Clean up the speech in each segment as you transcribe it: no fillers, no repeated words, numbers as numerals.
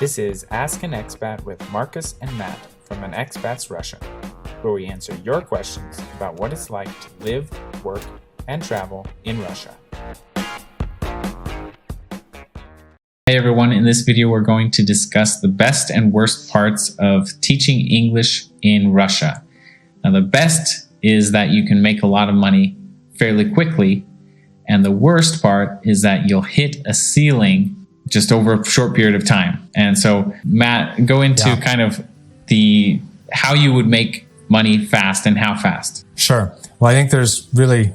This is Ask an Expat with Marcus and Matt from An Expat's Russia, where we answer your questions about what it's like to live, work, and travel in Russia. Hey everyone, in this video we're going to discuss the best and worst parts of teaching English in Russia. Now the best is that you can make a lot of money fairly quickly, and the worst part is that you'll hit a ceiling just over a short period of time. And so Matt, go into kind of how you would make money fast and how fast. Sure. Well, I think there's really,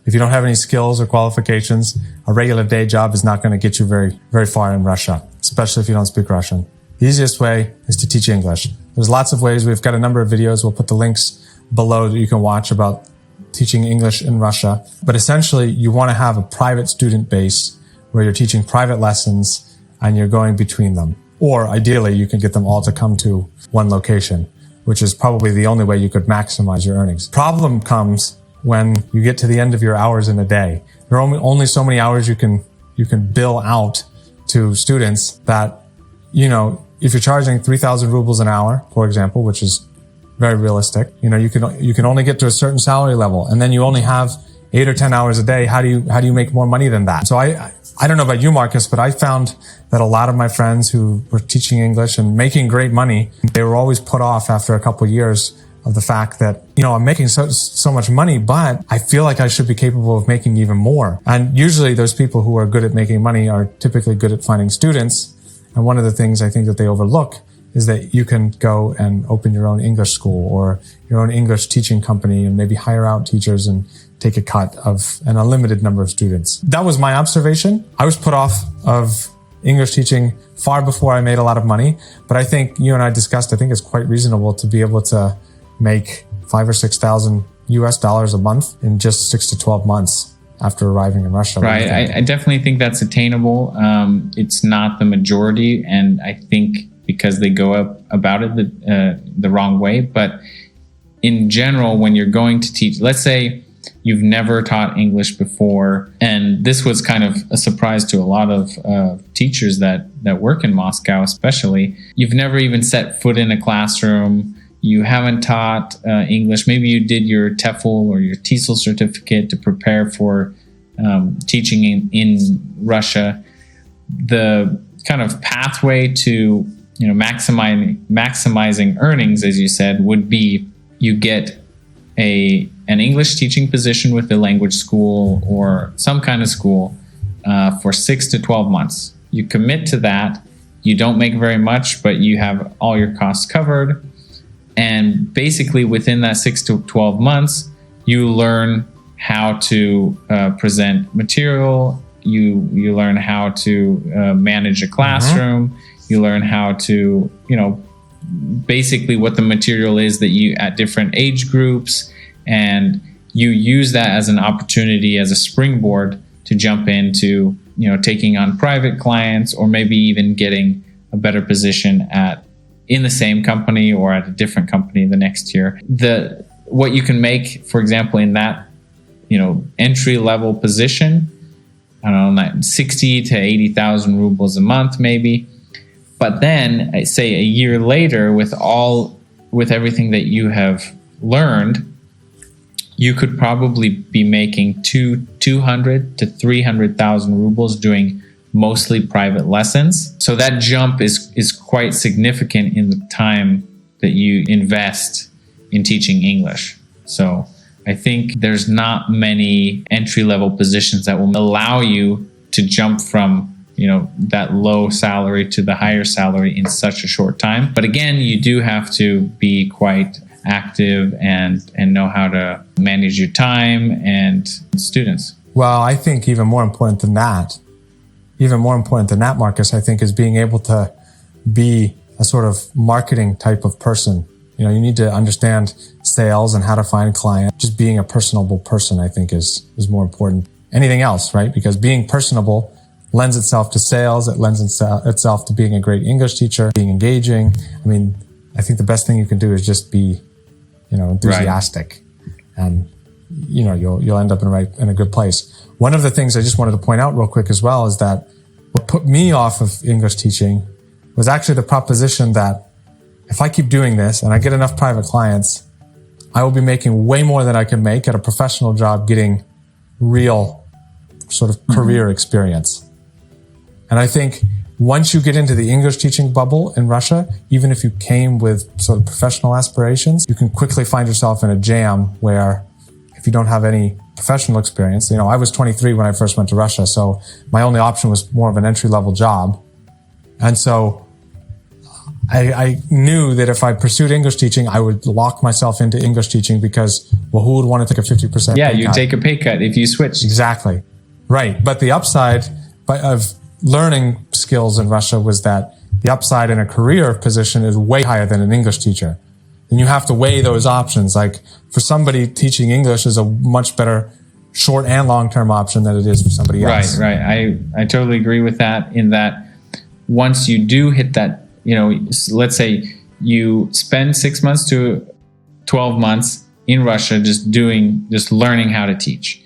if you don't have any skills or qualifications, a regular day job is not going to get you very far in Russia, especially if you don't speak Russian. The easiest way is to teach English. There's lots of ways. We've got a number of videos. We'll put the links below that you can watch about teaching English in Russia. But essentially, you want to have a private student base where you're teaching private lessons and you're going between them. Or ideally, you can get them all to come to one location, which is probably the only way you could maximize your earnings. Problem comes when you get to the end of your hours in a day. There are only so many hours you can bill out to students that, you know, if you're charging 3,000 rubles an hour, for example, which is very realistic, you know, you can only get to a certain salary level, and then you only have 8 or 10 hours a day. How do you make more money than that? So I don't know about you, Marcus, but I found that a lot of my friends who were teaching English and making great money, they were always put off after a couple of years of the fact that, you know, I'm making so much money, but I feel like I should be capable of making even more. And usually those people who are good at making money are typically good at finding students. And one of the things I think that they overlook is that you can go and open your own English school or your own English teaching company and maybe hire out teachers and take a cut of an unlimited number of students. That was my observation. I was put off of English teaching far before I made a lot of money, but I think you and I discussed, I think it's quite reasonable to be able to make $5,000 or $6,000 US a month in just 6 to 12 months after arriving in Russia. Right. I definitely think that's attainable. It's not the majority, and I think because they go about it the wrong way. But in general, when you're going to teach, let's say you've never taught English before, and this was kind of a surprise to a lot of teachers that work in Moscow especially. You've never even set foot in a classroom. You haven't taught English. Maybe you did your TEFL or your TESOL certificate to prepare for teaching in Russia. The kind of pathway to, you know, maximizing earnings, as you said, would be you get an English teaching position with a language school or some kind of school for 6 to 12 months. You commit to that. You don't make very much, but you have all your costs covered. And basically within that 6 to 12 months, you learn how to present material. You learn how to manage a classroom. You learn how to, you know, basically what the material is that you at different age groups, and you use that as an opportunity, as a springboard to jump into, you know, taking on private clients or maybe even getting a better position in the same company or at a different company the next year. What you can make, for example, in that, you know, entry level position, I don't know, 60 to 80,000 rubles a month maybe. But then, I say a year later, with everything that you have learned, you could probably be making 200 to 300,000 rubles doing mostly private lessons. So that jump is quite significant in the time that you invest in teaching English. So I think there's not many entry-level positions that will allow you to jump from, you know, that low salary to the higher salary in such a short time. But again, you do have to be quite active and know how to manage your time and students. Well, I think even more important than that, Marcus, I think is being able to be a sort of marketing type of person. You know, you need to understand sales and how to find clients. Just being a personable person, I think is more important. Anything else, right? Because being personable lends itself to sales. It lends itself to being a great English teacher, being engaging. I mean, I think the best thing you can do is just be, you know, enthusiastic, and you know, you'll end up in a good place. One of the things I just wanted to point out real quick as well is that what put me off of English teaching was actually the proposition that if I keep doing this and I get enough private clients, I will be making way more than I can make at a professional job getting real sort of career experience. And I think once you get into the English teaching bubble in Russia, even if you came with sort of professional aspirations, you can quickly find yourself in a jam where if you don't have any professional experience, I was 23 when I first went to Russia, so my only option was more of an entry-level job. And so I knew that if I pursued English teaching, I would lock myself into English teaching because, well, who would want to take a 50% Yeah, pay you cut? take a pay cut if you switch. Exactly. Right. But the upside of learning skills in Russia was that the upside in a career position is way higher than an English teacher. And you have to weigh those options. Like for somebody, teaching English is a much better short and long-term option than it is for somebody else. Right. I totally agree with that, in that once you do hit that, let's say you spend 6 months to 12 months in Russia just learning how to teach.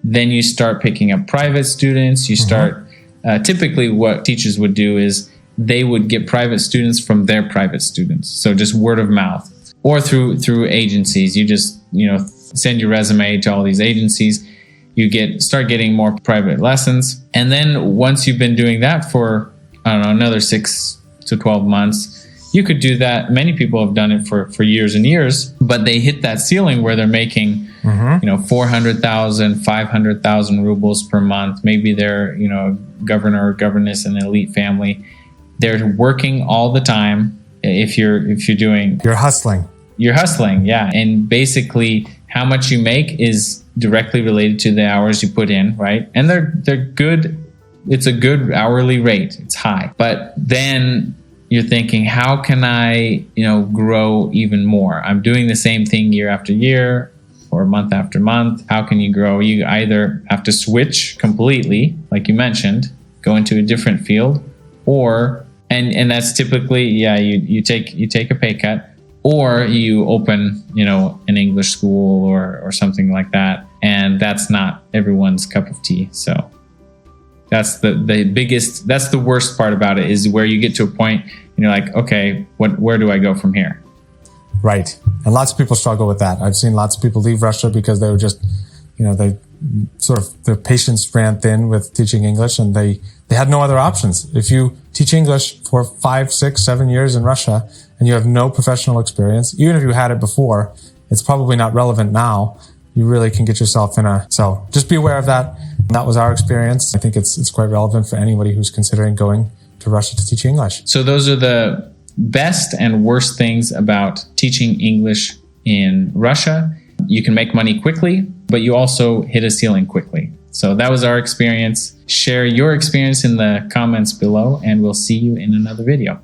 Then you start picking up private students. You start, typically what teachers would do is they would get private students from their private students. So just word of mouth or through agencies. You just, send your resume to all these agencies. You start getting more private lessons. And then once you've been doing that for, another 6 to 12 months, you could do that. Many people have done it for years and years, but they hit that ceiling where they're making, 400,000, 500,000 rubles per month. Maybe they're, governor or governess in an elite family. They're working all the time. If you're doing, You're hustling. Yeah. And basically how much you make is directly related to the hours you put in, right? And they're good. It's a good hourly rate. It's high. But then you're thinking, how can I, grow even more? I'm doing the same thing year after year or month after month. How can you grow? You either have to switch completely, like you mentioned, go into a different field, or and that's typically, you take a pay cut, or you open, an English school or something like that. And that's not everyone's cup of tea. So that's the biggest, that's the worst part about it, is where you get to a point and you're like, okay, where do I go from here? Right. And lots of people struggle with that. I've seen lots of people leave Russia because they were just, their patience ran thin with teaching English, and they had no other options. If you teach English for 5, 6, 7 years in Russia and you have no professional experience, even if you had it before, it's probably not relevant now. You really can get yourself so just be aware of that. That was our experience. I think it's quite relevant for anybody who's considering going to Russia to teach English. So those are the best and worst things about teaching English in Russia. You can make money quickly, but you also hit a ceiling quickly. So that was our experience. Share your experience in the comments below, and we'll see you in another video.